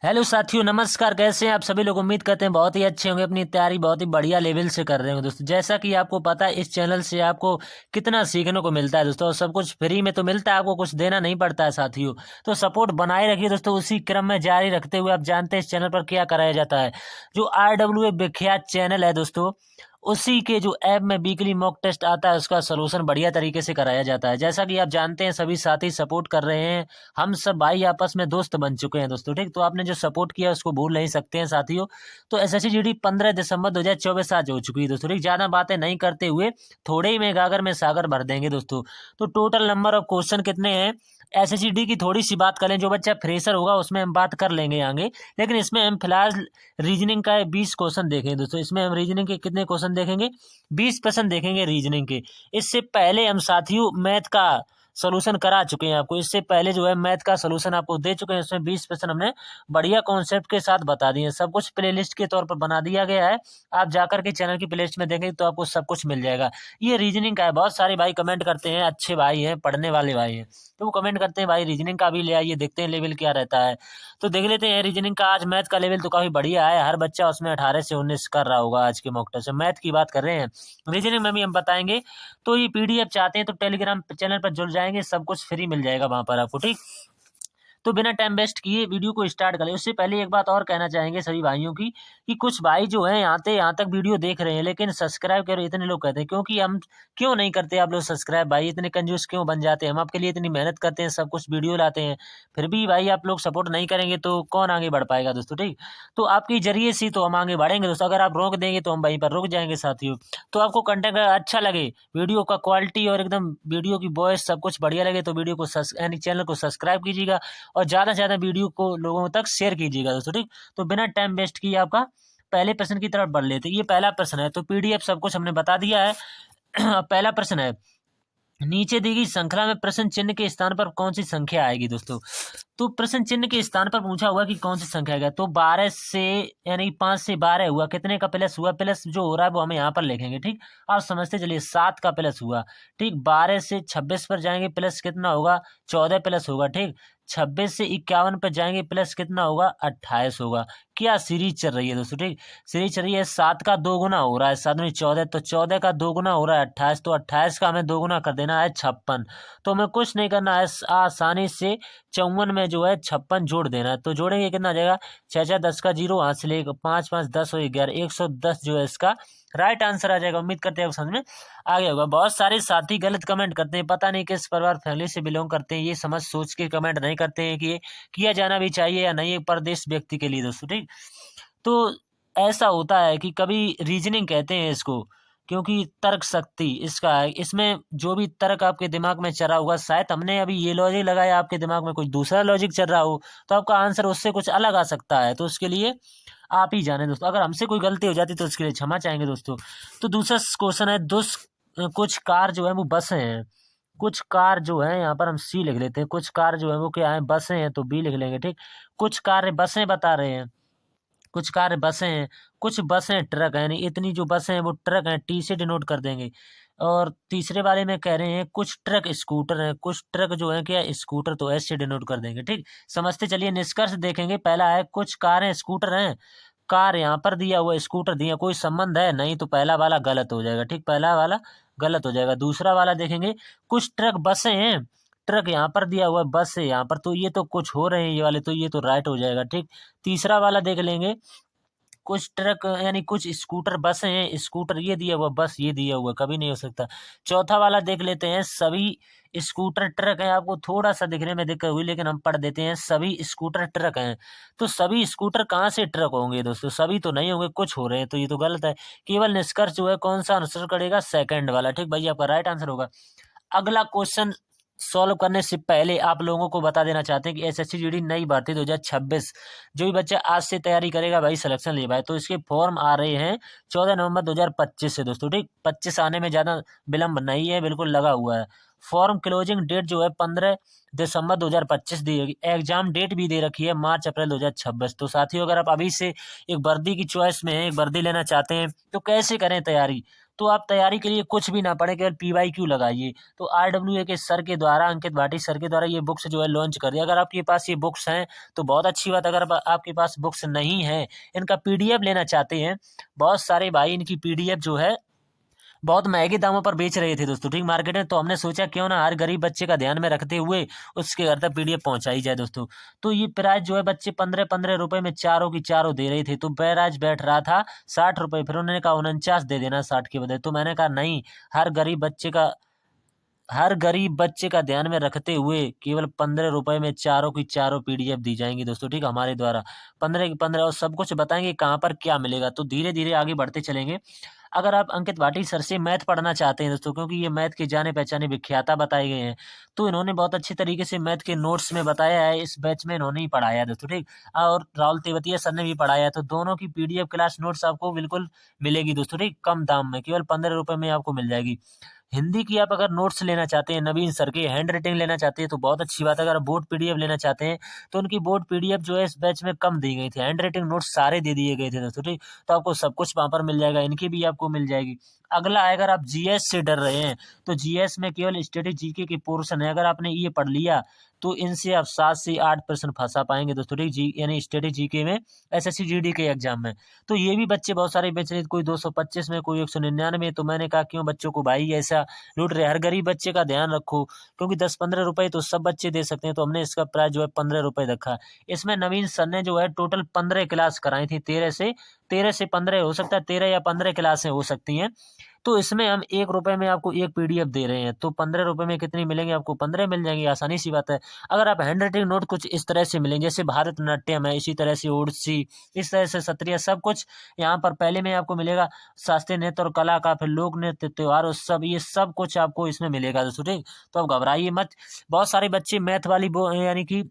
Hello साथियों, नमस्कार। कैसे हैं आप सभी लोग? उम्मीद करते हैं बहुत ही अच्छे होंगे। अपनी तैयारी बहुत ही बढ़िया लेवल से कर रहे होंगे दोस्तों। जैसा कि आपको पता है, इस चैनल से आपको कितना सीखने को मिलता है दोस्तों। और सब कुछ फ्री में तो मिलता है, आपको कुछ देना नहीं पड़ता है साथियों। तो सपोर्ट बनाए रखिए दोस्तों। उसी क्रम में जारी रखते हुए आप जानते हैं इस चैनल पर क्या कराया जाता है। जो RWA विख्यात चैनल है दोस्तों, उसी के जो ऐप में वीकली मॉक टेस्ट आता है, उसका सलूशन बढ़िया तरीके से कराया जाता है। जैसा कि आप जानते हैं, सभी साथी सपोर्ट कर रहे हैं। हम सब भाई आपस में दोस्त बन चुके हैं दोस्तों। ठीक, तो आपने जो सपोर्ट किया उसको भूल नहीं सकते हैं साथियों। तो SSC GD 15 दिसंबर 2024 आज हो चुकी है दोस्तों। ठीक, ज़्यादा बातें नहीं करते हुए थोड़े ही में गागर में सागर भर देंगे दोस्तों। तो टोटल नंबर ऑफ क्वेश्चन कितने हैं? SSC GD की थोड़ी सी बात करें, जो बच्चा फ्रेशर होगा उसमें हम बात कर लेंगे आगे। लेकिन इसमें हम फिलहाल रीजनिंग का 20 क्वेश्चन देखेंगे दोस्तों। इसमें हम रीजनिंग के कितने क्वेश्चन देखेंगे? 20 प्रश्न देखेंगे रीजनिंग के। इससे पहले हम साथियों मैथ का सोल्यूशन करा चुके हैं आपको। इससे पहले जो है मैथ का सोल्यूशन आपको दे चुके हैं। इसमें 20 प्रश्न हमने बढ़िया कॉन्सेप्ट के साथ बता दिए हैं। सब कुछ प्लेलिस्ट के तौर पर बना दिया गया है। आप जाकर के चैनल की प्लेलिस्ट में देखेंगे तो आपको सब कुछ मिल जाएगा। ये रीजनिंग का है। बहुत सारे भाई कमेंट करते हैं, अच्छे भाई हैं, पढ़ने वाले भाई हैं, तो वो कमेंट करते हैं भाई रीजनिंग का भी ले आइए, देखते हैं लेवल क्या रहता है। तो देख लेते हैं रीजनिंग का। आज मैथ का लेवल तो काफी बढ़िया है। हर बच्चा उसमें 18 से 19 कर रहा होगा आज के मॉक टेस्ट से। मैथ की बात कर रहे हैं, रीजनिंग में भी हम बताएंगे। तो ये PDF चाहते हैं तो टेलीग्राम चैनल पर जुड़ जाएंगे, सब कुछ फ्री मिल जाएगा वहां पर आपको। ठीक, तो बिना टाइम वेस्ट किए वीडियो को स्टार्ट करें। उससे पहले एक बात और कहना चाहेंगे सभी भाइयों की, कि कुछ भाई जो हैं यहाँ तक वीडियो देख रहे हैं लेकिन सब्सक्राइब करो, इतने लोग कहते हैं। क्योंकि हम क्यों नहीं करते आप लोग सब्सक्राइब? भाई इतने कंजूस क्यों बन जाते हैं? हम आपके लिए इतनी मेहनत करते हैं, सब कुछ वीडियो लाते हैं, फिर भी भाई आप लोग सपोर्ट नहीं करेंगे तो कौन आगे बढ़ पाएगा दोस्तों। ठीक, तो आपके जरिए से तो हम आगे बढ़ेंगे दोस्तों। अगर आप रोक देंगे तो हम वहीं पर रुक जाएंगे साथियों। तो आपको कंटेंट अच्छा लगे, वीडियो का क्वालिटी और एकदम वीडियो की वॉइस सब कुछ बढ़िया लगे, तो वीडियो को यानी चैनल को सब्सक्राइब कीजिएगा और ज़्यादा से ज़्यादा वीडियो को लोगों तक शेयर कीजिएगा दोस्तों। ठीक, तो बिना टाइम वेस्ट किए आपका पहले प्रश्न की तरफ बढ़ लेते हैं। ये पहला प्रश्न है, तो PDF सब कुछ हमने बता दिया है। पहला प्रश्न है, नीचे दी गई श्रृंखला में प्रश्न चिन्ह के स्थान पर कौन सी संख्या आएगी दोस्तों? तो प्रश्न चिन्ह के स्थान पर पूछा हुआ कि कौन सी संख्या आएगा। तो 12 से यानी 5 से 12 हुआ, कितने का प्लस हुआ? प्लस जो हो रहा है वो हमें यहाँ पर लिखेंगे। ठीक, आप समझते चलिए, 7 का प्लस हुआ। ठीक, 12 से 26 पर जाएंगे, प्लस कितना होगा? 14 प्लस होगा। ठीक, 26 से 51 पर जाएंगे, प्लस कितना होगा? 28 होगा। क्या सीरीज चल रही है दोस्तों? ठीक, सीरीज चल रही है। 7 का 2 गुना हो रहा है, 7 में 14, तो 14 का 2 गुना हो रहा है 28, तो 28 का हमें 2 गुना कर देना है 56। तो हमें कुछ नहीं करना है, आसानी से 54 में जो है 56 जोड़ देना है। तो जोड़ेंगे कितना आ जाएगा? 6 6 10 का 0 हाथ से लेगा, 5 5 10 हो 11, 110 जो है इसका राइट आंसर आ जाएगा। उम्मीद करते हैं आप समझ में आ गया होगा। बहुत सारे साथी गलत कमेंट करते हैं, पता नहीं किस परिवार फैमिली से बिलोंग करते हैं, ये समझ सोच के कमेंट नहीं करते हैं कि ये किया जाना भी चाहिए या नहीं, एक परदेश व्यक्ति के लिए दोस्तों। ठीक, तो ऐसा होता है कि कभी रीजनिंग कहते हैं इसको, क्योंकि तर्क शक्ति इसका है। इसमें जो भी तर्क आपके दिमाग में चला होगा, शायद हमने अभी ये लॉजिक लगाया, आपके दिमाग में कुछ दूसरा लॉजिक चल रहा हो, तो आपका आंसर उससे कुछ अलग आ सकता है। तो उसके लिए आप ही जाने दोस्तों। अगर हमसे कोई गलती हो जाती तो उसके लिए क्षमा चाहेंगे दोस्तों। तो दूसरा क्वेश्चन है, कुछ कार जो है वो बसें हैं। कुछ कार जो है, यहाँ पर हम C लिख लेते हैं। कुछ कार जो है वो क्या है? बसें हैं, तो B लिख लेंगे। ठीक, कुछ कार बसें बता रहे हैं, कुछ कार बसें हैं, कुछ बसें ट्रक हैं, यानी इतनी जो बसें हैं वो ट्रक हैं, T से डिनोट कर देंगे। और तीसरे वाले में कह रहे हैं कुछ ट्रक स्कूटर हैं, कुछ ट्रक जो है क्या स्कूटर, तो S से डिनोट कर देंगे। ठीक, समझते चलिए। निष्कर्ष देखेंगे, पहला है कुछ कारें स्कूटर हैं, कार यहाँ पर दिया हुआ, स्कूटर दिया, कोई संबंध है नहीं, तो पहला वाला गलत हो जाएगा। ठीक, पहला वाला गलत हो जाएगा। दूसरा वाला देखेंगे, कुछ ट्रक बसें हैं, ट्रक यहाँ पर दिया हुआ है, बस है यहाँ पर, तो ये तो कुछ हो रहे हैं ये वाले, तो ये तो राइट हो जाएगा। ठीक, तीसरा वाला देख लेंगे, कुछ ट्रक यानी कुछ स्कूटर बसें हैं, स्कूटर ये दिया हुआ, बस ये दिया हुआ, कभी नहीं हो सकता। चौथा वाला देख लेते हैं, सभी स्कूटर ट्रक हैं। आपको थोड़ा सा दिखने में दिक्कत हुई, लेकिन हम पढ़ देते हैं, सभी स्कूटर ट्रक हैं। तो सभी स्कूटर कहाँ से ट्रक होंगे दोस्तों? सभी तो नहीं होंगे, कुछ हो रहे हैं, तो ये तो गलत है। केवल निष्कर्ष जो है कौन सा आंसर करेगा? सेकंड वाला। ठीक भाई, आपका राइट आंसर होगा। अगला क्वेश्चन सॉल्व करने से पहले आप लोगों को बता देना चाहते हैं कि SSC GD नई भर्ती 2026, जो भी बच्चा आज से तैयारी करेगा भाई, सिलेक्शन ले भाई, तो इसके फॉर्म आ रहे हैं 14 नवंबर 2025 से दोस्तों। ठीक, 25 आने में ज़्यादा विलम्ब नहीं है, बिल्कुल लगा हुआ है। फॉर्म क्लोजिंग डेट जो है 15 दिसंबर 2025 दी होगी। एग्जाम डेट भी दे रखी है मार्च अप्रैल 2026। तो साथियों, अगर आप अभी से एक वर्दी की चॉइस में हैं, एक वर्दी लेना चाहते हैं, तो कैसे करें तैयारी? तो आप तैयारी के लिए कुछ भी ना पढ़े, केवल PYQ लगाइए। तो RWA के सर के द्वारा, अंकित भाटी सर के द्वारा ये बुक्स जो है लॉन्च कर दिया। अगर आपके पास ये बुक्स हैं तो बहुत अच्छी बात। अगर आपके पास बुक्स नहीं है, इनका PDF लेना चाहते हैं, बहुत सारे भाई इनकी PDF जो है बहुत महंगे दामों पर बेच रहे थे दोस्तों, ठीक, मार्केट में। तो हमने सोचा क्यों ना हर गरीब बच्चे का ध्यान में रखते हुए उसके घर तक PDF पहुंचाई जाए दोस्तों। तो ये प्राइस जो है बच्चे 15-15 रुपए में चारों की चारों दे रहे थे। तो प्राइस बैठ रहा था 60 रुपए। फिर उन्होंने कहा 49 दे देना 60 के बदले। तो मैंने कहा नहीं, हर गरीब बच्चे का हर गरीब बच्चे का ध्यान में रखते हुए केवल 15 रुपए में चारों की चारों PDF दी जाएंगी दोस्तों, ठीक, हमारे द्वारा 15 की 15, और सब कुछ बताएंगे कहाँ पर क्या मिलेगा। तो धीरे धीरे आगे बढ़ते चलेंगे। अगर आप अंकित भाटी सर से मैथ पढ़ना चाहते हैं दोस्तों, क्योंकि ये मैथ के जाने पहचाने विख्याता बताए गए हैं, तो इन्होंने बहुत अच्छी तरीके से मैथ के नोट्स में बताया है। इस बैच में इन्होंने ही पढ़ाया है दोस्तों, ठीक, और राहुल तेवतिया सर ने भी पढ़ाया है। तो दोनों की PDF क्लास नोट्स आपको बिल्कुल मिलेगी दोस्तों, ठीक, कम दाम में, केवल 15 रुपए में आपको मिल जाएगी। हिंदी की आप अगर नोट्स लेना चाहते हैं, नवीन सर के हैंड राइटिंग लेना चाहते हैं, तो बहुत अच्छी बात है। अगर बोर्ड PDF लेना चाहते हैं तो उनकी बोर्ड PDF जो है इस बैच में कम दी गई थी, हैंड राइटिंग नोट्स सारे दे दिए गए थे दोस्तों, ठीक। तो आपको सब कुछ वहां पर मिल जाएगा, इनकी भी आपको मिल जाएगी। अगला है, अगर आप GS से डर रहे हैं तो GS में केवल स्टैटिक GK के पोर्शन है। अगर आपने ये पढ़ लिया तो इनसे आप 7 से 8% फंसा पाएंगे दोस्तों, ठीक, जी यानी स्टैटिक GK में, SSC GD के एग्जाम में। तो ये भी बच्चे बहुत सारे बेच रहे थे, कोई 225 में, कोई 199। तो मैंने कहा क्यों बच्चों को भाई ऐसा लूट रहे, हर गरीब बच्चे का ध्यान रखो, क्योंकि 10-15 रुपए तो सब बच्चे दे सकते हैं। तो हमने इसका प्राइस जो है 15 रुपए रखा। इसमें नवीन सर ने जो है टोटल 15 क्लास कराई थी, 13 से 15 हो सकता है, 13 या 15 क्लासें हो सकती हैं। तो इसमें हम 1 रुपए में आपको एक PDF दे रहे हैं। तो 15 रुपए में कितनी मिलेंगे आपको? 15 मिल जाएंगे, आसानी सी बात है। अगर आप हैंड राइटिंग नोट कुछ इस तरह से मिलेंगे, जैसे भारतनाट्यम है, इसी तरह से ओडिसी, इस तरह से सत्रिया, सब कुछ यहाँ पर पहले में आपको मिलेगा। शास्त्रीय नृत्य और कला का, फिर लोक नृत्य, त्योहार उत्सव, ये सब कुछ आपको इसमें मिलेगा दोस्तों, ठीक। तो आप घबराइए मत। बहुत सारे बच्चे मैथ वाली यानी कि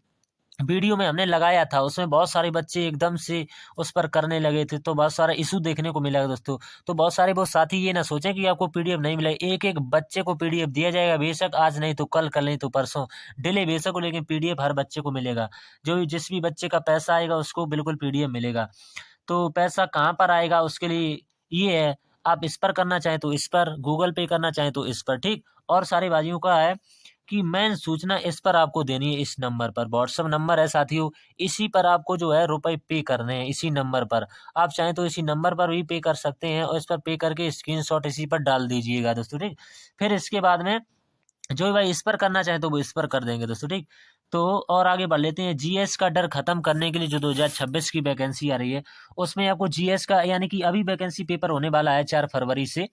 वीडियो में हमने लगाया था, उसमें बहुत सारे बच्चे एकदम से उस पर करने लगे थे, तो बहुत सारा इशू देखने को मिला दोस्तों। तो बहुत सारे वो साथी ये ना सोचें कि आपको PDF नहीं मिला, एक एक बच्चे को PDF दिया जाएगा, बेशक आज नहीं तो कल नहीं तो परसों, डिले बेशक हो, लेकिन PDF हर बच्चे को मिलेगा। जिस भी बच्चे का पैसा आएगा उसको बिल्कुल PDF मिलेगा। तो पैसा कहाँ पर आएगा उसके लिए ये है, आप इस पर करना चाहें तो इस पर, गूगल पे करना चाहें तो इस पर, ठीक। और सारी बाजियों का है कि मेन सूचना इस पर आपको देनी है, इस नंबर पर, व्हाट्सएप नंबर है साथियों, इसी पर आपको जो है रुपए पे करने हैं, इसी नंबर पर। आप चाहें तो इसी नंबर पर भी पे कर सकते हैं, और इस पर पे करके स्क्रीनशॉट इसी पर डाल दीजिएगा दोस्तों, ठीक। फिर इसके बाद में जो भाई इस पर करना चाहे तो वो इस पर कर देंगे दोस्तों, ठीक। तो और आगे बढ़ लेते हैं। GS का डर खत्म करने के लिए जो 2026 की वैकेंसी आ रही है, उसमें आपको GS का, यानी कि अभी वैकेंसी पेपर होने वाला है 4 फरवरी से।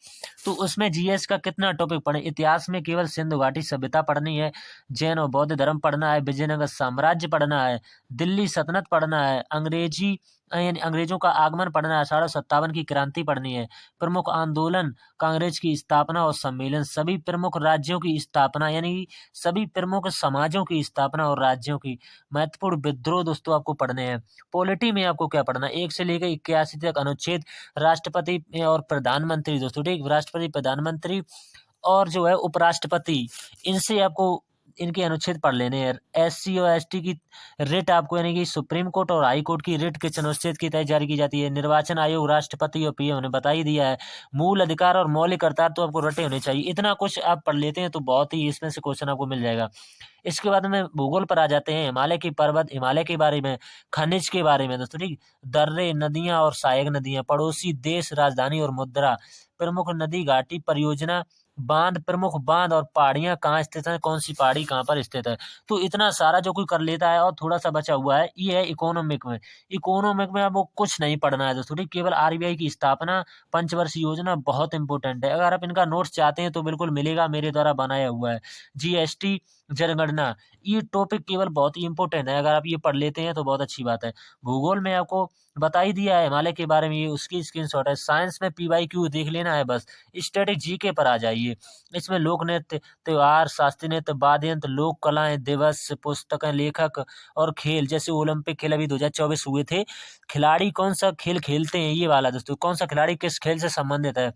तो उसमें GS का कितना टॉपिक पढ़े? इतिहास में केवल सिंधु घाटी सभ्यता पढ़नी है, जैन और बौद्ध धर्म पढ़ना है, विजयनगर साम्राज्य पढ़ना है, दिल्ली सल्तनत पढ़ना है, अंग्रेजी यानी अंग्रेजों का आगमन पढ़ना है, 1857 की क्रांति पढ़नी है, प्रमुख आंदोलन, कांग्रेस की स्थापना और सम्मेलन, सभी प्रमुख राज्यों की स्थापना, यानी सभी प्रमुख समाजों की स्थापना और राज्यों की, महत्वपूर्ण विद्रोह दोस्तों आपको पढ़ने हैं। पॉलिटी में आपको क्या पढ़ना है? 1 से लेकर 81 तक अनुच्छेद, राष्ट्रपति और प्रधानमंत्री दोस्तों, ठीक, राष्ट्रपति, प्रधानमंत्री और जो है उपराष्ट्रपति, इनसे आपको इनके अनुच्छेद पढ़ लेने हैं। SC और ST की रिट आपको, यानी कि सुप्रीम कोर्ट और हाई कोर्ट की रिट किस अनुच्छेद की तहत जारी की जाती है? निर्वाचन आयोग, राष्ट्रपति और PM ने बता ही दिया है। मूल अधिकार और मौलिक अधिकार तो आपको रटे होने चाहिए। इतना कुछ आप पढ़ लेते हैं तो बहुत ही इसमें से क्वेश्चन आपको मिल जाएगा। इसके बाद में भूगोल पर आ जाते हैं। हिमालय की पर्वत, हिमालय के बारे में, खनिज के बारे में दोस्तों, ठीक, दर्रे, नदियां और सहायक नदियां, पड़ोसी देश, राजधानी और मुद्रा, प्रमुख नदी घाटी परियोजना, बांध, प्रमुख बांध और पहाड़ियां कहाँ स्थित है, कौन सी पहाड़ी कहाँ पर स्थित है। तो इतना सारा जो कोई कर लेता है, और थोड़ा सा बचा हुआ है, ये है इकोनॉमिक में। इकोनॉमिक में आपको कुछ नहीं पढ़ना है दोस्तों, ठीक, केवल RBI की स्थापना, पंचवर्षीय योजना बहुत इंपॉर्टेंट है। अगर आप इनका नोट्स चाहते हैं तो बिल्कुल मिलेगा, मेरे द्वारा बनाया हुआ है। GST, जनगणना, ये टॉपिक केवल बहुत ही इंपॉर्टेंट है, अगर आप ये पढ़ लेते हैं तो बहुत अच्छी बात है। भूगोल में आपको बता ही दिया है हिमालय के बारे में, ये उसकी स्क्रीनशॉट है। साइंस में PYQ देख लेना है बस। स्टैटिक GK पर आ जाइए। इसमें लोक नृत्य, त्योहार, शास्त्रीय नृत्य, वाद्य यंत्र, लोक कलाएं, दिवस, पुस्तकें, लेखक और खेल, जैसे ओलंपिक खेल अभी 2024 हुए थे, खिलाड़ी कौन सा खेल खेलते हैं, ये वाला दोस्तों, कौन सा खिलाड़ी किस खेल से संबंधित है,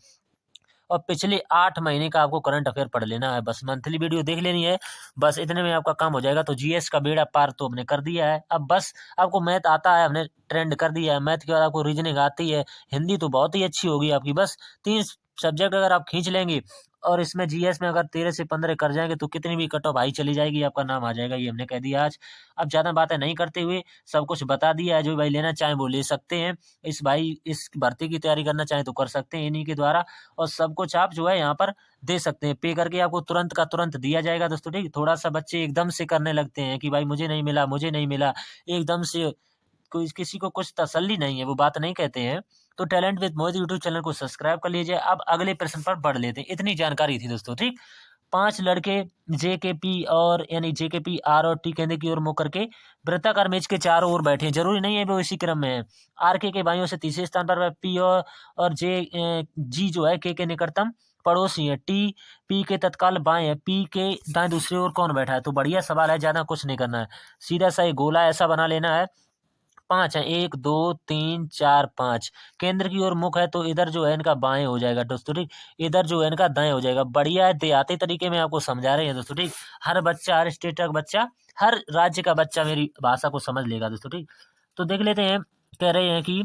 और पिछले 8 महीने का आपको करंट अफेयर पढ़ लेना है बस। मंथली वीडियो देख लेनी है बस, इतने में आपका काम हो जाएगा। तो GS का बेड़ा पार तो हमने कर दिया है। अब बस आपको मैथ आता है, हमने ट्रेंड कर दिया है। मैथ के बाद आपको रीजनिंग आती है, हिंदी तो बहुत ही अच्छी होगी आपकी। बस 3 सब्जेक्ट अगर आप खींच लेंगे और इसमें जीएस में अगर 13 से 15 कर जाएंगे तो कितनी भी कट ऑफ हाई चली जाएगी, आपका नाम आ जाएगा। ये हमने कह दिया आज। अब ज़्यादा बातें नहीं करते हुए सब कुछ बता दिया है। जो भाई लेना चाहें वो ले सकते हैं। इस भर्ती की तैयारी करना चाहें तो कर सकते हैं इन्हीं के द्वारा, और सब कुछ आप जो है यहाँ पर दे सकते हैं। पे करके आपको तुरंत का तुरंत दिया जाएगा दोस्तों, ठीक। थोड़ा सा बच्चे एकदम से करने लगते हैं कि भाई मुझे नहीं मिला, मुझे नहीं मिला, एकदम से कोई किसी को कुछ तसल्ली नहीं है, वो बात नहीं कहते हैं। तो talent with Mohit YouTube channel को सब्सक्राइब कर लीजिए। अब अगले प्रश्न पर बढ़ लेते हैं। इतनी जानकारी थी दोस्तों, ठीक। 5 लड़के जेकेपी और यानी जेकेपी आर और टी केंद्र की ओर मुँह करके वृत्ताकार मेज के चारों ओर बैठे हैं। जरूरी नहीं है वो इसी क्रम में है। आर के भाइयों से तीसरे स्थान पर पी और जी जो है के निकटतम पड़ोसी है। टी पी के तत्काल बाएं है। पी के दाएं दूसरी ओर कौन बैठा है? तो बढ़िया सवाल है, ज्यादा कुछ नहीं करना है। सीधा सा एक गोला ऐसा बना लेना है। 5 है, 1 2 3 4 5। केंद्र की ओर मुख है तो इधर जो है इनका बाएं हो जाएगा दोस्तों, ठीक। इधर जो है इनका दाएं हो जाएगा। बढ़िया है, देहाती तरीके में आपको समझा रहे हैं दोस्तों, ठीक। हर बच्चा, हर स्टेट का बच्चा, हर राज्य का बच्चा मेरी भाषा को समझ लेगा दोस्तों, ठीक। तो देख लेते हैं। कह रहे हैं कि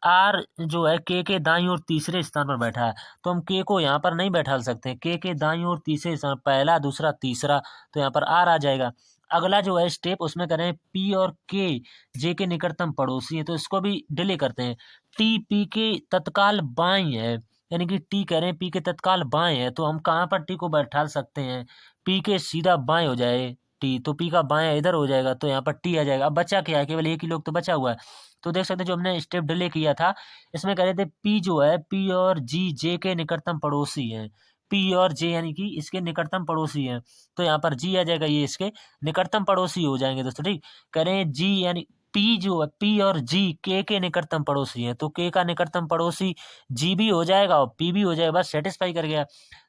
आर जो है के दाईं ओर तीसरे स्थान पर बैठा है, तो हम के को यहाँ पर नहीं बैठा सकते। के दाईं ओर तीसरे स्थान, पहला दूसरा तीसरा, तो यहाँ पर आर आ जाएगा। अगला जो है स्टेप उसमें करें पी और के जे के निकटतम पड़ोसी है, तो इसको भी डिले करते हैं। टी पी के तत्काल बाएं है, यानी कि टी कह रहे हैं पी के तत्काल बाएं है, तो हम कहाँ पर टी को बैठा सकते हैं? पी के सीधा बाएं हो जाए टी, तो पी का बाएं इधर हो जाएगा, तो यहाँ पर टी आ जाएगा। अब बचा क्या है? केवल एक ही लोग तो बचा हुआ है। तो देख सकते हैं जो हमने स्टेप डिले किया था, इसमें कह रहे थे पी जो है पी और जी जे के निकटतम पड़ोसी है। पी और जे यानी कि इसके निकटतम पड़ोसी है, तो यहाँ पर जी आ जाएगा, ये इसके निकटतम पड़ोसी हो जाएंगे दोस्तों, ठीक। करें जी यानी पी जो है पी और जी के निकटतम पड़ोसी है, तो के का निकटतम पड़ोसी जी भी हो जाएगा और पी भी हो जाएगा, बस सेटिस्फाई कर गया।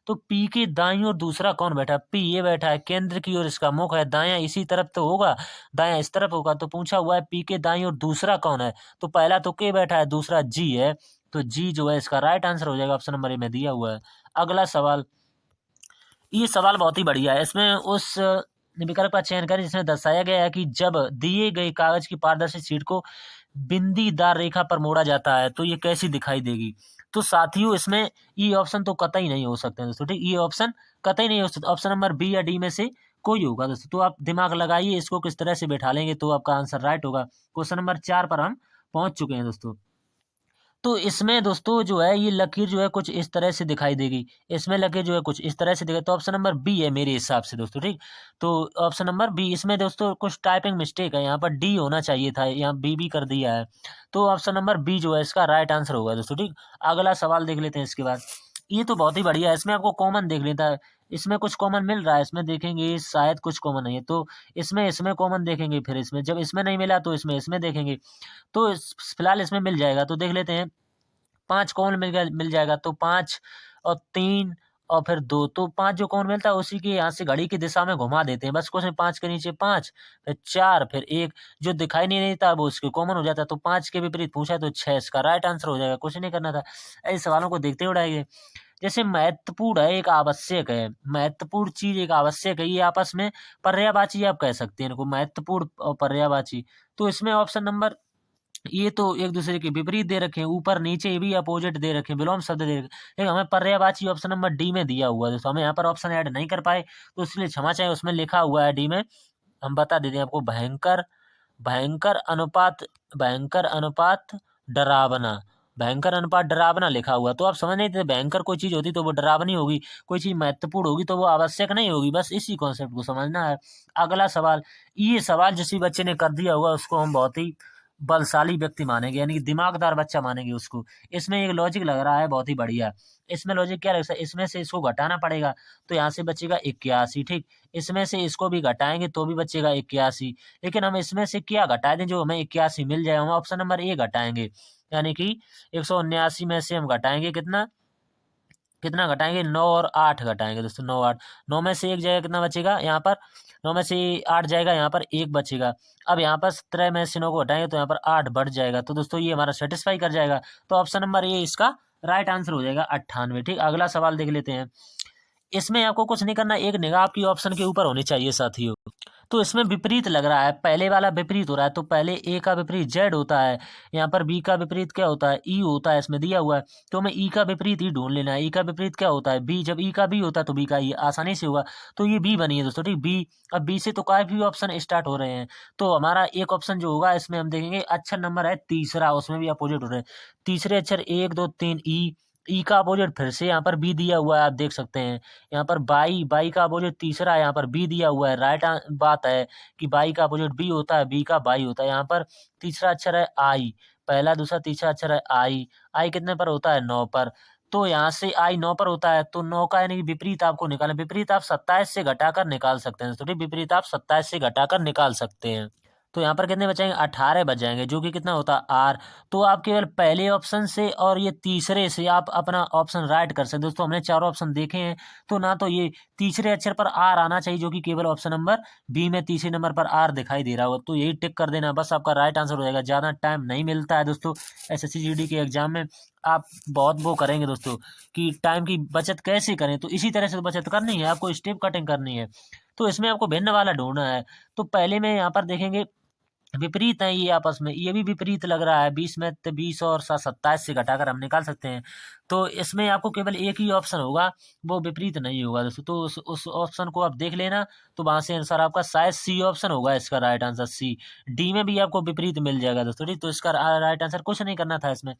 तो पी के दाईं ओर दूसरा कौन बैठा है? पी ये बैठा है, केंद्र की ओर इसका मुख है, दाया इसी तरफ तो होगा, दाया इस तरफ होगा। तो पूछा हुआ है पी के दाईं ओर दूसरा कौन है, तो पहला तो के बैठा है, दूसरा जी है, तो जी जो है इसका राइट आंसर हो जाएगा। ऑप्शन नंबर ए में दिया हुआ है। अगला सवाल, ये सवाल बहुत ही बढ़िया है। इसमें उस विकल्प का चयन करें जिसमें दर्शाया गया है कि जब दिए गए कागज की पारदर्शी शीट को बिंदीदार रेखा पर मोड़ा जाता है तो ये कैसी दिखाई देगी। तो साथियों इसमें ये ऑप्शन तो कतई नहीं हो सकते हैं दोस्तों, ठीक। ये ऑप्शन कतई नहीं हो सकता। ऑप्शन नंबर बी या डी में से कोई होगा दोस्तों। तो आप दिमाग लगाइए, इसको किस तरह से बैठा लेंगे तो आपका आंसर राइट होगा। क्वेश्चन नंबर 4 पर हम पहुंच चुके हैं दोस्तों। तो इसमें दोस्तों जो है ये लकीर जो है कुछ इस तरह से दिखाई देगी। इसमें लकीर जो है कुछ इस तरह से दिखाई, तो ऑप्शन नंबर बी है मेरे हिसाब से दोस्तों, ठीक। तो ऑप्शन नंबर बी, इसमें दोस्तों कुछ टाइपिंग मिस्टेक है, यहाँ पर डी होना चाहिए था, यहाँ बी भी कर दिया है। तो ऑप्शन नंबर बी जो है इसका राइट आंसर होगा दोस्तों, ठीक। अगला सवाल देख लेते हैं इसके बाद। ये तो बहुत ही बढ़िया है, इसमें आपको कॉमन देख लेता है। इसमें कुछ कॉमन मिल रहा है, इसमें देखेंगे शायद कुछ कॉमन नहीं है, तो इसमें कॉमन देखेंगे, फिर इसमें जब इसमें नहीं मिला तो इसमें देखेंगे। तो फिलहाल इसमें मिल जाएगा, तो देख लेते हैं। 5 कौन मिल जाएगा, तो 5 और 3 और फिर 2, तो 5 जो कौन मिलता है उसी के यहाँ से घड़ी की दिशा में घुमा देते हैं बस। कुछ 5 के नीचे 5, फिर 4, फिर 1, जो दिखाई नहीं देता वो उसके कॉमन हो जाता है। तो 5 के विपरीत पूछा तो 6 इसका राइट आंसर हो जाएगा, कुछ नहीं करना था। ऐसे सवालों को देखते उड़ाइए। जैसे महत्वपूर्ण है, एक आवश्यक है, महत्वपूर्ण चीज एक आवश्यक है, ये आपस में पर्यायवाची आप कह सकते हैं इनको, महत्वपूर्ण और पर्यायवाची। तो इसमें ऑप्शन नंबर, ये तो एक दूसरे के विपरीत दे रखे हैं, ऊपर नीचे ये भी अपोजिट दे रखे हैं, विलोम शब्द दे रखे हैं, लेकिन हमें पर्यायवाची ऑप्शन नंबर डी में दिया हुआ है दोस्तों। हमें यहाँ पर ऑप्शन ऐड नहीं कर पाए तो इसलिए क्षमा चाहे, उसमें लिखा हुआ है डी में। हम बता देते हैं आपको, भयंकर भयंकर अनुपात, भयंकर अनुपात डरावना, भयंकर अनुपात डरावना लिखा हुआ। तो आप समझ नहीं थे, भयंकर कोई चीज होती तो वो डरावनी होगी, कोई चीज महत्वपूर्ण होगी तो वो आवश्यक नहीं होगी, बस इसी कॉन्सेप्ट को समझना है। अगला सवाल, ये सवाल जिस भी बच्चे ने कर दिया होगा उसको हम बहुत ही बलशाली व्यक्ति मानेंगे, यानी कि दिमागदार बच्चा मानेंगे उसको। इसमें एक लॉजिक लग रहा है बहुत ही बढ़िया। इसमें लॉजिक क्या लगता है, इसमें से इसको घटाना पड़ेगा तो यहाँ से बचेगा 81, ठीक। इसमें से इसको भी घटाएंगे तो भी बचेगा 81, लेकिन हम इसमें से क्या घटा दें जो हमें 81 मिल जाए, हम ऑप्शन नंबर ए घटाएंगे। यानी कि 179 में से हम घटाएंगे कितना, कितना घटाएंगे, 9 और 8 घटाएंगे दोस्तों, 9 8। 9 में से एक जाएगा, कितना बचेगा यहाँ पर, 9 में से 8 जाएगा, यहाँ पर 1 बचेगा। अब यहाँ पर 17 में से 9 को हटाएंगे तो यहाँ पर 8 बढ़ जाएगा, तो दोस्तों ये हमारा सेटिस्फाई कर जाएगा। तो ऑप्शन नंबर ए इसका राइट आंसर हो जाएगा 98, ठीक। अगला सवाल देख लेते हैं। इसमें आपको कुछ नहीं करना, एक निगाह आपकी ऑप्शन के ऊपर होनी चाहिए साथियों। तो इसमें विपरीत लग रहा है, पहले वाला विपरीत हो रहा है, तो पहले ए का विपरीत जेड होता है, यहाँ पर बी का विपरीत क्या होता है, ई होता है, इसमें दिया हुआ है। तो हमें ई का विपरीत ई ढूंढ लेना है। ई का विपरीत क्या होता है, बी। जब ई का बी होता है तो बी का ई, आसानी से होगा। तो ये बी बनी है दोस्तों, ठीक। बी, अब बी से तो काफी ऑप्शन स्टार्ट हो रहे हैं। तो हमारा एक ऑप्शन जो होगा इसमें हम देखेंगे अक्षर नंबर है तीसरा, उसमें भी अपोजिट हो रहे हैं। तीसरे अक्षर 1 2 3 ई, ई का अपोजिट फिर से यहाँ पर बी दिया हुआ है, आप देख सकते हैं। यहाँ पर बाई, बाई का अपोजिट तीसरा है, यहाँ पर बी दिया हुआ है। राइट बात है कि बाई का अपोजिट बी होता है, बी का बाई होता है। यहाँ पर तीसरा अक्षर है आई, पहला दूसरा तीसरा अक्षर है आई। आई कितने पर होता है, 9 पर। तो यहाँ से आई 9 पर होता है, तो 9 का यानी कि विपरीत आपको निकालना। विपरीत आप 27 से घटाकर निकाल सकते हैं, तो ठीक, विपरीत आप 27 से घटाकर निकाल सकते हैं। तो यहाँ पर कितने बचेंगे, 18 बच जाएंगे, जो कि कितना होता है, आर। तो आप केवल पहले ऑप्शन से और ये तीसरे से आप अपना ऑप्शन राइट कर सकते हैं। दोस्तों हमने चारों ऑप्शन देखे हैं, तो ना तो ये तीसरे अक्षर पर आर आना चाहिए, जो कि केवल ऑप्शन नंबर बी में तीसरे नंबर पर आर दिखाई दे रहा होगा, तो यही टिक कर देना, बस आपका राइट आंसर हो जाएगा। ज़्यादा टाइम नहीं मिलता है दोस्तों एसएससी जीडी के एग्जाम में। आप बहुत वो करेंगे दोस्तों कि टाइम की बचत कैसे करें, तो इसी तरह से तो बचत करनी है आपको, स्टेप कटिंग करनी है। तो इसमें आपको भिन्न वाला ढूंढना है। तो पहले में यहाँ पर देखेंगे विपरीत है ये आपस में, ये भी विपरीत लग रहा है। 20 में 20 और 27 से घटाकर हम निकाल सकते हैं। तो इसमें आपको केवल एक ही ऑप्शन होगा, वो विपरीत नहीं होगा दोस्तों। तो उस ऑप्शन को आप देख लेना, तो वहां से आंसर आपका शायद सी ऑप्शन होगा इसका राइट आंसर, सी। डी में भी आपको विपरीत मिल जाएगा दोस्तों, ठीक। तो इसका राइट आंसर कुछ नहीं करना था इसमें।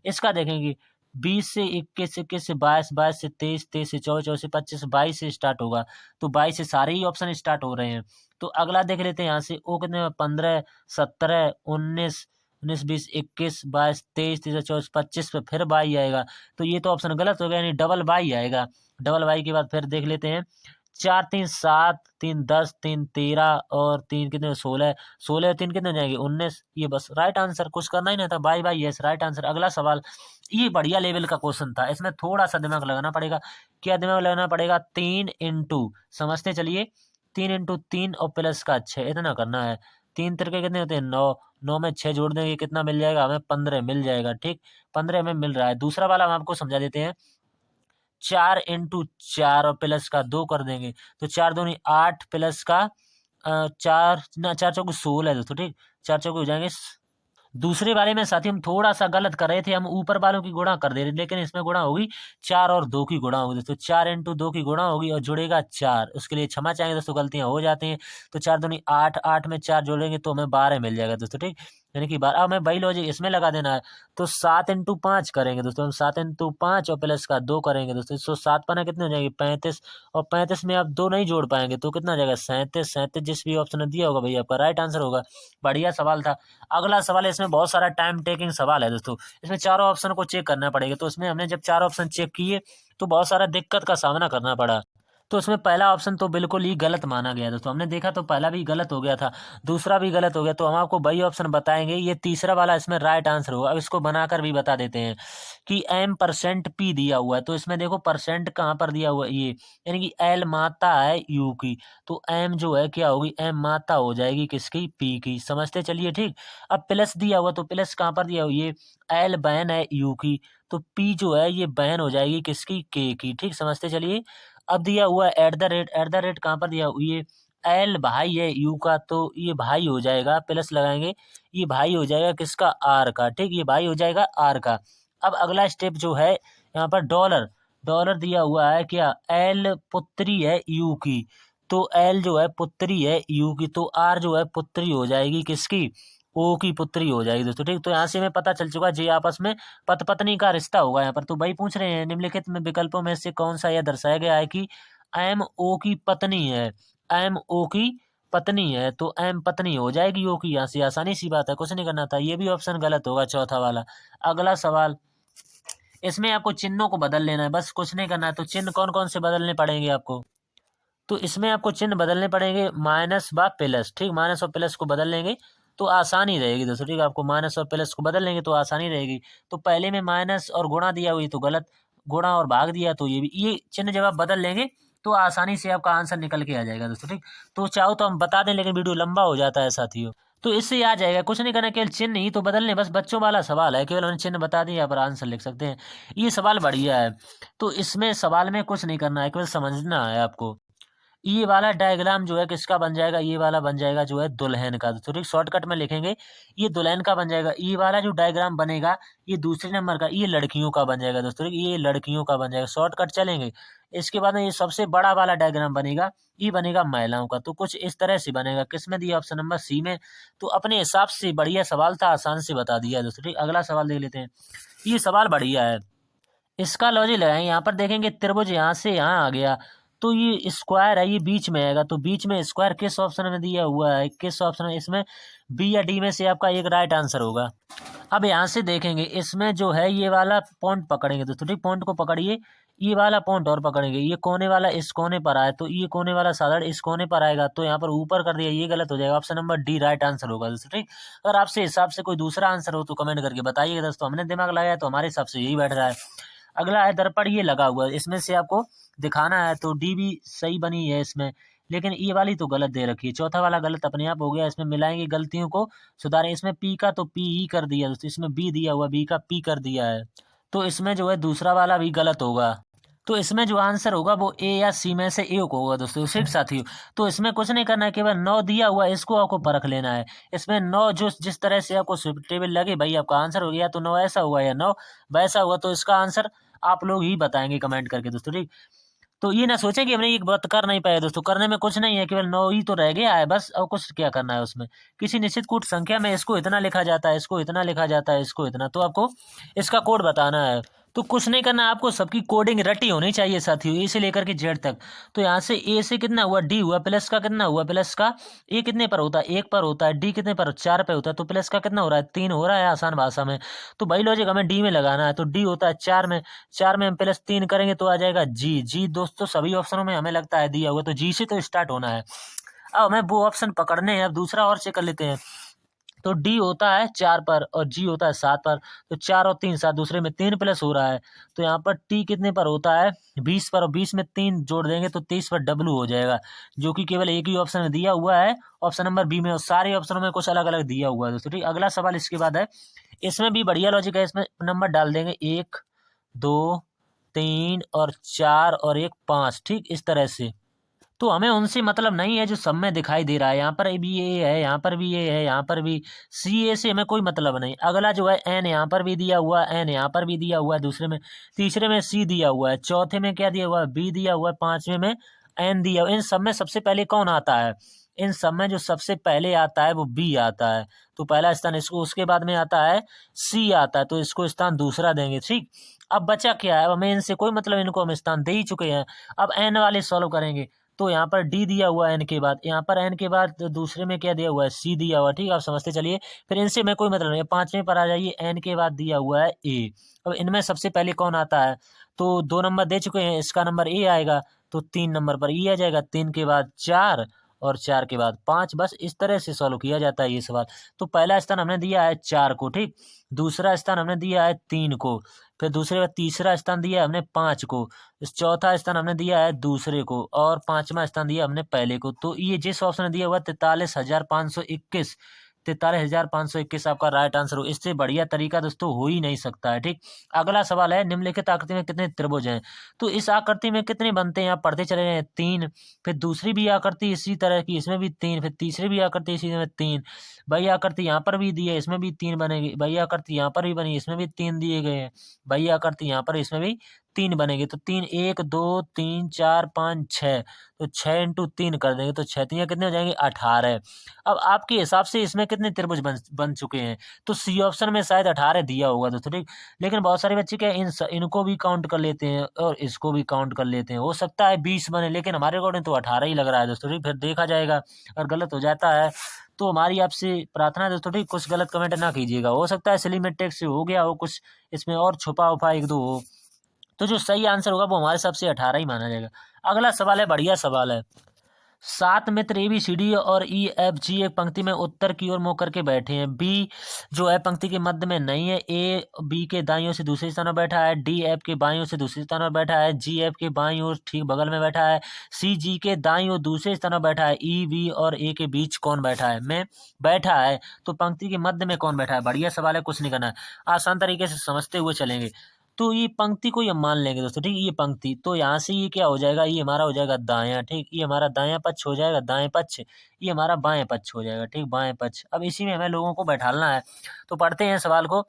इसका देखेंगे 20 से 21, 21 से 22, 22 से 23, 23 से 24, 24 से 25, 22 से स्टार्ट होगा। तो 22 से सारे ही ऑप्शन स्टार्ट हो रहे हैं। तो अगला देख लेते हैं यहाँ से, ओ कितने में, 15, 17, 19, 19, 20, 21, 22, 23, 23, 24, 25 पे फिर बाई आएगा। तो ये तो ऑप्शन गलत हो गया, यानी डबल बाई आएगा। डबल बाई के बाद फिर देख लेते हैं, 4 3 7, 3 10, 3 13 और 3 कितने, 16, 16 और 3 कितने हो जाएंगे, 19। ये बस राइट आंसर, कुछ करना ही नहीं था। By by, yes right answer. अगला सवाल, ये बढ़िया लेवल का क्वेश्चन था, इसमें थोड़ा सा दिमाग लगाना पड़ेगा। क्या दिमाग लगाना पड़ेगा, 3 इंटू, समझते चलिए, 3 इंटू 3 और प्लस का 6, इतना करना है। 3 तिरके कितने होते हैं, 9। 9 में 6 जोड़ देंगे, कितना मिल जाएगा हमें, 15 मिल जाएगा, ठीक। 15 में मिल रहा है। दूसरा वाला हम आपको समझा देते हैं, 4 इंटू 4 और प्लस का 2 कर देंगे, तो 4 दूनी 8 प्लस का 4 ना, 4 चौके 16 दोस्तों, ठीक। 4 चौके हो जाएंगे। दूसरे वाले में साथी हम थोड़ा सा गलत कर रहे थे, हम ऊपर वालों की गुणा कर दे रहे, लेकिन इसमें गुणा होगी 4 और 2 की गुणा होगी दोस्तों। 4 इंटू 2 की गुणा होगी और जुड़ेगा 4, उसके लिए क्षमा चाहेंगे दोस्तों, गलतियां हो जाती हैं। तो 4 दूनी 8, 8 में 4 जोड़ेंगे तो हमें 12 मिल जाएगा दोस्तों, ठीक। यानी कि 12, हमें वही लॉजिक इसमें लगा देना है। तो 7 इंटू 5 करेंगे दोस्तों हम, 7 इंटू 5 और प्लस का 2 करेंगे दोस्तों। तो 7 पना कितने हो जाएंगे, 35, और 35 में आप 2 नहीं जोड़ पाएंगे, तो कितना हो जाएगा, 37। 37 जिस भी ऑप्शन दिया होगा भैया आपका राइट आंसर होगा। बढ़िया सवाल था। अगला सवाल है, इसमें बहुत सारा टाइम टेकिंग सवाल है दोस्तों। इसमें चारों ऑप्शन को चेक करना पड़ेगा। तो इसमें हमने जब चारों ऑप्शन चेक किए तो बहुत सारा दिक्कत का सामना करना पड़ा। तो इसमें पहला ऑप्शन तो बिल्कुल ही गलत माना गया दोस्तों, हमने देखा तो पहला भी गलत हो गया था, दूसरा भी गलत हो गया। तो हम आपको वही ऑप्शन बताएंगे, ये तीसरा वाला इसमें राइट आंसर होगा। अब इसको बनाकर भी बता देते हैं कि m%p दिया हुआ है, तो इसमें देखो परसेंट कहाँ पर दिया हुआ है, ये यानी कि एल मात्रा है यू की, तो एम जो है क्या होगी, एम मात्रा हो जाएगी किसकी, पी की, समझते चलिए, ठीक। अब प्लस दिया हुआ, तो प्लस कहाँ पर दिया हुआ, ये एल बहन है यू की, तो पी जो है ये बहन हो जाएगी किसकी, के की, ठीक, समझते चलिए। अब दिया हुआ है at the rate, at the rate कहाँ पर दिया हुआ, ये एल भाई है यू का, तो ये भाई हो जाएगा, प्लस लगाएंगे, ये भाई हो जाएगा किसका, आर का, ठीक, ये भाई हो जाएगा आर का। अब अगला स्टेप जो है यहाँ पर डॉलर, डॉलर दिया हुआ है क्या, एल पुत्री है यू की, तो एल जो है पुत्री है यू की, तो आर जो है पुत्री हो जाएगी किसकी, ओ की पुत्री हो जाएगी दोस्तों, ठीक। तो यहाँ से हमें पता चल चुका जी आपस में पति पत्नी का रिश्ता होगा यहाँ पर। तो भाई पूछ रहे हैं निम्नलिखित में विकल्पों में से कौन सा यह दर्शाया गया है कि एम ओ की पत्नी है, एम ओ की पत्नी है, तो एम पत्नी हो जाएगी ओ की, यहाँ से आसानी सी बात है, कुछ नहीं करना था। ये भी ऑप्शन गलत होगा चौथा वाला। अगला सवाल, इसमें आपको चिन्हों को बदल लेना है, बस कुछ नहीं करना है। तो चिन्ह कौन कौन से बदलने पड़ेंगे आपको, तो इसमें आपको चिन्ह बदलने पड़ेंगे माइनस व प्लस, ठीक, माइनस और प्लस को बदल लेंगे तो आसानी रहेगी दोस्तों, ठीक। आपको माइनस और प्लस को बदल लेंगे तो आसानी रहेगी। तो पहले में माइनस और गुणा दिया हुई तो गलत, गुणा और भाग दिया तो ये भी, ये चिन्ह जब आप बदल लेंगे तो आसानी से आपका आंसर निकल के आ जाएगा दोस्तों, ठीक। तो चाहो तो हम बता दें, लेकिन वीडियो लंबा हो जाता है साथियों। तो इससे ये आ जाएगा, कुछ नहीं करना, केवल चिन्ह ही तो बदलने, बस बच्चों वाला सवाल है, केवल उन्हें चिन्ह बता दिए, यहाँ पर आंसर लिख सकते हैं। ये सवाल बढ़िया है। तो इसमें सवाल में कुछ नहीं करना है, केवल समझना है आपको। ये वाला डायग्राम जो है किसका बन जाएगा, ये वाला बन जाएगा जो है दुल्हन का। तो ठीक शॉर्टकट में लिखेंगे, ये दुल्हन का बन जाएगा। ये वाला जो डायग्राम बनेगा ये दूसरे नंबर का, ये लड़कियों का बन जाएगा दोस्तों, ठीक, ये लड़कियों का बन जाएगा। शॉर्टकट चलेंगे। इसके बाद में ये सबसे बड़ा वाला डायग्राम बनेगा, ये बनेगा महिलाओं का। तो कुछ इस तरह से बनेगा। किस में दिया, ऑप्शन नंबर सी में। तो अपने हिसाब से बढ़िया सवाल था, आसान से बता दिया है दोस्तों, ठीक। अगला सवाल देख लेते हैं। ये सवाल बढ़िया है, इसका लॉजिक लगाएं। यहाँ पर देखेंगे त्रिभुज यहाँ से यहाँ आ गया, तो ये स्क्वायर है, ये बीच में आएगा। तो बीच में स्क्वायर किस ऑप्शन में दिया हुआ है, किस ऑप्शन में, इसमें बी या डी में से आपका एक राइट आंसर होगा। अब यहाँ से देखेंगे, इसमें जो है ये वाला पॉइंट पकड़ेंगे दोस्तों, ठीक, पॉइंट को पकड़िए, ये वाला पॉइंट और पकड़ेंगे। ये कोने वाला इस कोने पर आए, तो ये कोने वाला साधारण इस कोने पर आएगा, तो यहाँ पर ऊपर कर दिया, ये गलत हो जाएगा। Option number D right answer होगा दोस्तों, ठीक। अगर आपसे हिसाब से कोई दूसरा आंसर हो तो कमेंट करके बताइएगा दोस्तों। हमने दिमाग लगाया तो हमारे हिसाब से यही बैठ रहा है। अगला है दर्पण, ये लगा हुआ है, इसमें से आपको दिखाना है। तो डी भी सही बनी है इसमें, लेकिन ये वाली तो गलत दे रखी है। चौथा वाला गलत अपने आप हो गया। इसमें मिलाएंगे, गलतियों को सुधारें। इसमें पी का तो पी ई कर दिया दोस्तों, इसमें बी दिया हुआ, बी का पी कर दिया है। तो इसमें जो है दूसरा वाला भी गलत होगा। तो इसमें जो आंसर होगा वो ए या सी में से एक होगा दोस्तों, ठीक साथियों। तो इसमें कुछ नहीं करना है, केवल 9 दिया हुआ है, इसको आपको परख लेना है। इसमें 9 जो जिस तरह से आपको सुटेबल लगे भाई, आपका आंसर हो गया। तो 9 ऐसा हुआ या 9 वैसा हुआ, तो इसका आंसर आप लोग ही बताएंगे कमेंट करके दोस्तों, ठीक। तो ये ना सोचें कि हमने ये बात कर नहीं पाए दोस्तों, करने में कुछ नहीं है, केवल 9 ही तो रह गया है बस, और कुछ क्या करना है उसमें। किसी निश्चित कूट संख्या में इसको इतना लिखा जाता है, इसको इतना लिखा जाता है, इसको इतना, तो आपको इसका कोड बताना है। तो कुछ नहीं करना, आपको सबकी कोडिंग रटी होनी चाहिए साथियों, ए से लेकर के जेड तक। तो यहाँ से ए से कितना हुआ, डी हुआ, प्लस का कितना हुआ, प्लस का ए कितने पर होता है, 1 पर होता है। डी कितने पर, 4 पे होता है। तो प्लस का कितना हो रहा है, 3 हो रहा है आसान भाषा में। तो भाई लॉजिक हमें डी में लगाना है। तो डी होता है 4 में, 4 में हम प्लस 3 करेंगे तो आ जाएगा जी। जी दोस्तों सभी ऑप्शनों में हमें लगता है दिया हुआ, तो जी से तो स्टार्ट होना है। अब हमें वो ऑप्शन पकड़ने हैं। अब दूसरा और चेक कर लेते हैं। तो डी होता है 4 पर और जी होता है 7 पर। तो 4 और 3 7, दूसरे में 3 प्लस हो रहा है। तो यहाँ पर टी कितने पर होता है, 20 पर, और 20 में 3 जोड़ देंगे तो 23 पर डब्लू हो जाएगा, जो कि केवल एक ही ऑप्शन में दिया हुआ है, ऑप्शन नंबर बी में। और सारे ऑप्शनों में कुछ अलग अलग दिया हुआ है दोस्तों, ठीक। अगला सवाल इसके बाद है, इसमें भी बढ़िया लॉजिक है। इसमें नंबर डाल देंगे 1 2 3 और 4 और 1 5, ठीक, इस तरह से। तो हमें उनसे मतलब नहीं है जो सब में दिखाई दे रहा है। यहाँ पर भी ये है, यहाँ पर भी ये है, यहाँ पर भी सी ए से हमें कोई मतलब नहीं। अगला जो है एन यहाँ पर भी दिया हुआ है, एन यहाँ पर भी दिया हुआ है दूसरे में, तीसरे में सी दिया हुआ है, चौथे में क्या दिया हुआ है, बी दिया हुआ है, पांचवे में एन दिया हुआ है। इन सब में सबसे पहले कौन आता है, इन सब में जो सबसे पहले आता है वो बी आता है। तो पहला स्थान इसको, उसके बाद में आता है सी आता है, तो इसको स्थान दूसरा देंगे, ठीक। अब बचा क्या है, अब हमें इनसे कोई मतलब, इनको हम स्थान दे ही चुके हैं। अब एन वाले सॉल्व करेंगे। तो यहाँ पर डी दिया हुआ है एन के बाद, यहाँ पर एन के बाद दूसरे में क्या दिया हुआ है, सी दिया हुआ है, ठीक। आप समझते चलिए। फिर इनसे मैं कोई मतलब नहीं। पांचवें पर आ जाइए, एन के बाद दिया हुआ है ए। अब इनमें सबसे पहले कौन आता है, तो 2 नंबर दे चुके हैं, इसका नंबर ए आएगा। तो 3 नंबर पर ई आ जाएगा, 3 के बाद 4 और 4 के बाद 5। बस इस तरह से सॉल्व किया जाता है ये सवाल। तो पहला स्थान हमने दिया है 4 को, ठीक। दूसरा स्थान हमने दिया है 3 को। फिर दूसरे का तीसरा स्थान दिया है हमने 5 को। इस चौथा स्थान हमने दिया है दूसरे को, और पांचवा स्थान दिया हमने पहले को। तो ये जिस ऑप्शन ने दिया हुआ 43,521, 43,521 आपका राइट आंसर हो। इससे बढ़िया तरीका दोस्तों हो ही नहीं सकता है, ठीक। अगला सवाल है, निम्नलिखित आकृति में कितने त्रिभुज हैं। तो इस आकृति में कितने बनते हैं, आप पढ़ते चले गए, 3। फिर दूसरी भी आकृति इसी तरह की, इसमें भी 3। फिर तीसरी भी आकृति इसी में 3। भाई आकृति यहाँ पर भी दी है, इसमें भी 3 बनेगी। भाई आकृति यहाँ पर भी बनी, इसमें भी 3 दिए गए हैं। भाई आकृति यहाँ पर, इसमें भी 3 बनेगी। तो 3 1 2 3 4 5 6, तो 6 इंटू 3 कर देंगे तो 6 3 कितने हो जाएंगे, 18। अब आपके हिसाब से इसमें कितने त्रिभुज बन चुके हैं, तो सी ऑप्शन में शायद 18 दिया होगा दोस्तों, ठीक। लेकिन बहुत सारे बच्चे क्या इनको भी काउंट कर लेते हैं और इसको भी काउंट कर लेते हैं। हो सकता है 20 बने, लेकिन हमारे अकॉर्डिंग तो 18 ही लग रहा है दोस्तों, ठीक। फिर देखा जाएगा, अगर गलत हो जाता है तो हमारी आपसे प्रार्थना है दोस्तों, ठीक, कुछ गलत कमेंट ना कीजिएगा। हो सकता है सिली मिस्टेक से हो गया हो कुछ, इसमें और छुपा उफा 1 2 हो। तो जो सही आंसर होगा वो हमारे हिसाब से 18 ही माना जाएगा। अगला सवाल है, बढ़िया सवाल है। सात मित्र ABCD और EFG एक पंक्ति में उत्तर की ओर मुंह करके बैठे हैं। बी जो है पंक्ति के मध्य में नहीं है। ए बी के दाईं ओर से दूसरे स्थान पर बैठा है। डी एफ के बाईं ओर से दूसरे स्थान पर बैठा है। जी एफ के बाईं ओर ठीक बगल में बैठा है। सी जी के दाईं ओर दूसरे स्थान पर बैठा है। ई बी और ए के बीच कौन बैठा है? मैं बैठा है तो पंक्ति के मध्य में कौन बैठा है? बढ़िया सवाल है, कुछ नहीं करना है, आसान तरीके से समझते हुए चलेंगे। तो ये पंक्ति को ये मान लेंगे दोस्तों, ठीक। ये पंक्ति तो यहाँ से ये क्या हो जाएगा, ये हमारा हो जाएगा दायां, ठीक। ये हमारा दायां पक्ष हो जाएगा, दाएं पक्ष। ये हमारा बाएं पक्ष हो जाएगा, ठीक, बाएं पक्ष। अब इसी में हमें लोगों को बैठालना है। तो पढ़ते हैं सवाल को।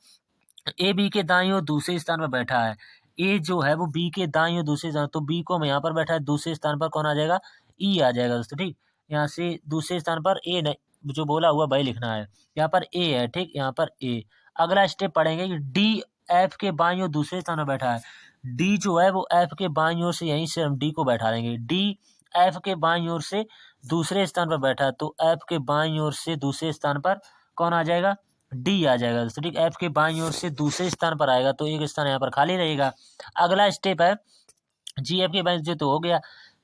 ए बी के दाईं ओर दूसरे स्थान पर बैठा है। ए जो है वो बी के दाईं ओर दूसरे स्थान, तो बी को हम यहाँ पर बैठा है, दूसरे स्थान पर कौन आ जाएगा? ई आ जाएगा दोस्तों, ठीक। यहाँ से दूसरे स्थान पर ए नहीं, जो बोला हुआ वही लिखना है। यहाँ पर ए है, ठीक, यहाँ पर ए। अगला स्टेप पढ़ेंगे कि डी एफ के बाईं ओर दूसरे स्थान पर बैठा है। डी जो है वो एफ के बाईं ओर से, यहीं से हम डी को बैठा देंगे। डी एफ के बाईं ओर से दूसरे स्थान पर बैठा है, तो एफ के बाईं ओर से दूसरे स्थान पर कौन आ जाएगा? डी आ जाएगा दोस्तों, ठीक। एफ के बाईं ओर से दूसरे स्थान पर आएगा, तो एक स्थान यहाँ पर खाली रहेगा। अगला स्टेप है जी एफ के बाईं से, तो हो गया।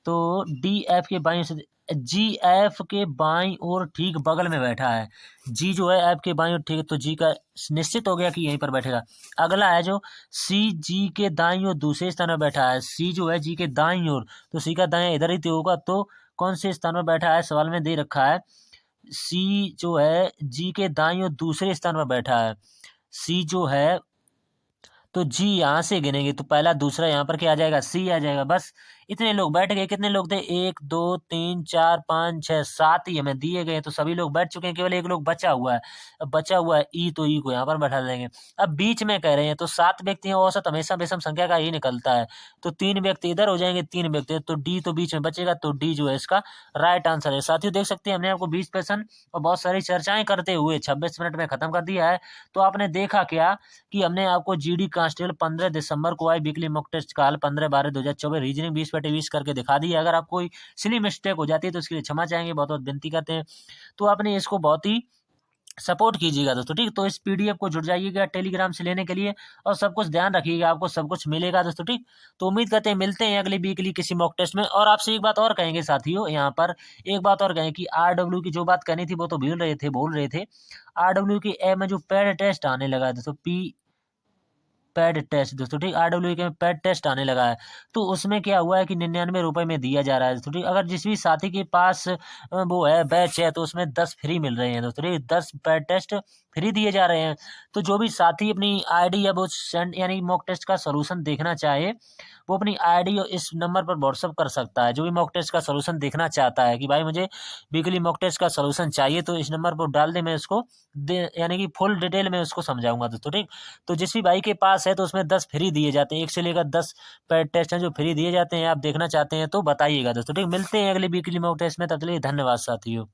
तो डी एफ के बाईं से, जी एफ के बाईं ओर ठीक बगल में बैठा है। जी जो है एफ के बाईं ओर, ठीक है, तो जी का निश्चित हो गया कि यहीं पर बैठेगा। अगला है जो सी जी के दाईं ओर दूसरे स्थान पर बैठा है। सी जो है जी के दाईं ओर, तो सी का दायां इधर ही तो होगा, तो कौन से स्थान पर बैठा है? सवाल में दे रखा है सी जो है जी के दाईं ओर दूसरे स्थान पर बैठा है। सी जो है, तो जी यहाँ से गिनेंगे तो पहला दूसरा यहाँ पर क्या आ जाएगा? सी आ जाएगा। बस इतने लोग बैठ गए। कितने लोग थे? 1 2 3 4 5 6 7 ही हमें दिए गए, तो सभी लोग बैठ चुके हैं, केवल एक लोग बचा हुआ है। अब बचा हुआ है ई, तो ई को यहाँ पर बैठा देंगे। अब बीच में कह रहे हैं तो 7 व्यक्ति हैं, औसत हमेशा विषम संख्या का ही निकलता है, तो 3 व्यक्ति इधर हो जाएंगे, 3 व्यक्ति, तो डी तो बीच में बचेगा, तो डी जो है इसका राइट आंसर है। साथियों देख सकते हैं हमने आपको 20 प्रश्न और बहुत सारी चर्चाएं करते हुए 26 मिनट में खत्म कर दिया है। तो आपने देखा क्या कि हमने आपको जीडी कांस्टेबल 15 दिसंबर को आई वीकली मॉक टेस्ट काल 15/12/2024 रीजनिंग 20/20 करके दिखा दी है। अगर आप कोई सिली मिस्टेक हो जाती है तो उसके लिए क्षमा चाहेंगे, बहुत बहुत विनती करते हैं। तो आपने इसको बहुत ही सपोर्ट कीजिएगा दोस्तों, ठीक। तो इस पीडीएफ को जुड़ जाइएगा टेलीग्राम से लेने के लिए, और सब कुछ ध्यान रखिएगा, आपको सब कुछ मिलेगा दोस्तों, ठीक। तो उम्मीद करते हैं मिलते हैं अगली वीकली किसी मॉक टेस्ट में। और आपसे एक बात और कहेंगे साथियों, यहाँ पर एक बात और कहें कि आरडब्ल्यू की जो बात कहनी थी वो तो बोल रहे थे। आरडब्ल्यू की ए में जो पैड टेस्ट आने लगा है दोस्तों, पैड टेस्ट दोस्तों, ठीक। आरडब्ल्यू के पैड टेस्ट आने लगा है, तो उसमें क्या हुआ है कि 99 रुपए में दिया जा रहा है दोस्तों, ठीक। अगर जिस भी साथी के पास वो है बैच है, तो उसमें 10 फ्री मिल रहे हैं दोस्तों, ठीक। 10 पैड टेस्ट फ्री दिए जा रहे हैं। तो जो भी साथी अपनी आईडी या वो सेंड यानी मॉक टेस्ट का सोल्यूशन देखना चाहे, वो अपनी आईडी इस नंबर पर व्हाट्सअप कर सकता है। जो भी मॉक टेस्ट का सोल्यूशन देखना चाहता है कि भाई मुझे वीकली मॉक टेस्ट का सोल्यूशन चाहिए, तो इस नंबर पर डाल दे, मैं उसको यानी कि फुल डिटेल में उसको समझाऊंगा दोस्तों, ठीक। तो जिस भी भाई के पास है तो उसमें 10 फ्री दिए जाते हैं, 1 से लेकर 10 पैड टेस्ट हैं जो फ्री दिए जाते हैं। आप देखना चाहते हैं तो बताइएगा दोस्तों, ठीक। मिलते हैं अगले वीकली मॉक टेस्ट में, तब तक के लिए धन्यवाद साथियों।